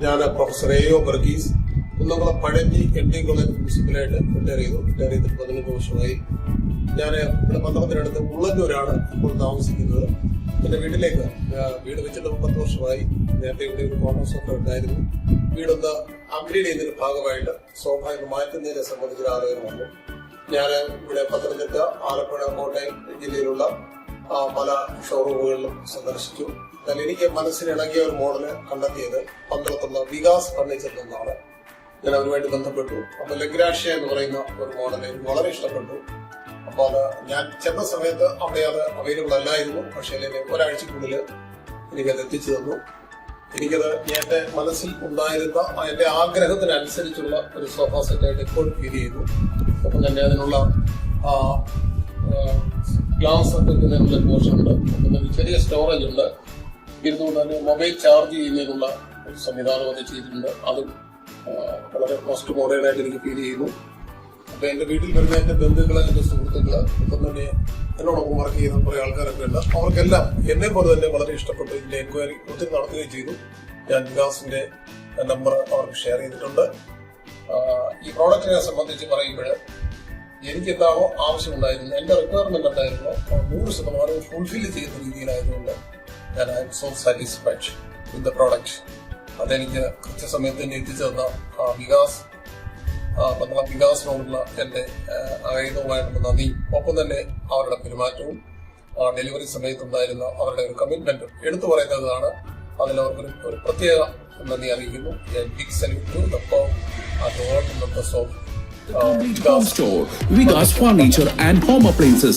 ഞാൻ professor A O Varghese Kunnamkulam Pazhanji MD college പ്രിൻസിപ്പലായിട്ട് retire ചെയ്തിട്ട് 15 വർഷമായി. ഞാൻ ഇവിടെ പന്തളത്തിനടുത്ത് ഉള്ളന്നൂരാണ് ഇപ്പോൾ താമസിക്കുന്നത്. എന്റെ വീട്ടിലേക്ക് വീട് വെച്ചിട്ട് 10 വർഷമായി. നേരത്തെ ഇവിടെ ഒരു കോമേഴ്സ് ഒക്കെ ഉണ്ടായിരുന്നു. വീടൊന്ന് അപ്ഗ്രേഡ് ചെയ്തതിന്റെ ഭാഗമായിട്ട് സ്വാഭാവിക മാറ്റുന്നതിനെ സംബന്ധിച്ചൊരു ആലോചന വന്നു. ഞാൻ ഇവിടെ പത്തനംതിട്ട, ആലപ്പുഴ, കോട്ടയം ജില്ലയിലുള്ള പല ഷോറൂമുകളിലും സന്ദർശിച്ചു. എന്നാൽ എനിക്ക് മനസ്സിനിണങ്ങിയ ഒരു മോഡല് കണ്ടെത്തിയത് പന്തളത്തുള്ള വികാസ് ഫർണിച്ചറിൽ നിന്നാണ്. ഞാൻ അവരുമായിട്ട് ബന്ധപ്പെട്ടു. അപ്പൊ ലഗ്രാഷ്യ എന്ന് പറയുന്ന ഒരു മോഡല് എനിക്ക് വളരെ ഇഷ്ടപ്പെട്ടു. അപ്പൊ അത് ഞാൻ ചെന്ന സമയത്ത് അവിടെ അത് അവൈലബിൾ അല്ലായിരുന്നു. പക്ഷേ ഒരാഴ്ചക്കുള്ളിൽ എനിക്കത് എത്തിച്ചു തന്നു. എനിക്കത് എന്റെ മനസ്സിൽ ഉണ്ടായിരുന്ന എന്റെ ആഗ്രഹത്തിനനുസരിച്ചുള്ള ഒരു സോഫ സെറ്റായിട്ട് ഇപ്പോൾ ഫീൽ ചെയ്തു. ഒപ്പം തന്നെ അതിനുള്ള ഗ്ലാസ് ഒക്കെ വെക്കുന്നതിനുള്ള പോർഷൻ ഉണ്ട്. ഒപ്പം തന്നെ ചെറിയ സ്റ്റോറേജ് ഉണ്ട്. ഇരുന്നുകൊണ്ട് തന്നെ മൊബൈൽ ചാർജ് ചെയ്യുന്നതിനുള്ള ഒരു സംവിധാനം അത് ചെയ്തിട്ടുണ്ട്. അതും വളരെ മോസ്റ്റ് മോഡേൺ ആയിട്ട് എനിക്ക് ഫീൽ ചെയ്യുന്നു. അപ്പൊ എന്റെ വീട്ടിൽ വരുന്ന എന്റെ ബന്ധുക്കള്, എന്റെ സുഹൃത്തുക്കള്, ഒപ്പം തന്നെ എന്നോടൊപ്പം വർക്ക് ചെയ്യുന്ന കുറെ ആൾക്കാരൊക്കെ ഉണ്ട്. അവർക്കെല്ലാം എന്നെ പോലെ തന്നെ വളരെ ഇഷ്ടപ്പെട്ടു. ഇതിന്റെ എൻക്വയറി ഒത്തിരി നടത്തുകയും ചെയ്തു. ഞാൻ വികാസിന്റെ നമ്പർ അവർക്ക് ഷെയർ ചെയ്തിട്ടുണ്ട്. ഈ പ്രോഡക്റ്റിനെ സംബന്ധിച്ച് പറയുമ്പോൾ എനിക്ക് എന്താണോ ആവശ്യമുണ്ടായിരുന്നത്, എന്റെ റിക്വയർമെന്റ് എന്തായിരുന്നോ 100% ഫുൾഫിൽ ചെയ്യുന്ന രീതിയിലായതുകൊണ്ട് ഞാൻ I M so satisfied with the product. അതെനിക്ക് കൃത്യസമയത്ത് തന്നെ എത്തിച്ചു തന്ന പന്തളം വികാസിനോടുള്ള എന്റെ ആയുധവുമായിട്ടുള്ള നന്ദി, ഒപ്പം തന്നെ അവരുടെ പെരുമാറ്റവും ഡെലിവറി സമയത്തുണ്ടായിരുന്ന അവരുടെ ഒരു കമ്മിറ്റ്മെന്റ് എടുത്തു പറയുന്നതാണ്. അതിലവർക്ക് ഒരു പ്രത്യേക നന്ദി അറിയിക്കുന്നു. Big salute to the all members of Complete home store, Vikas Furniture and Home Appliances,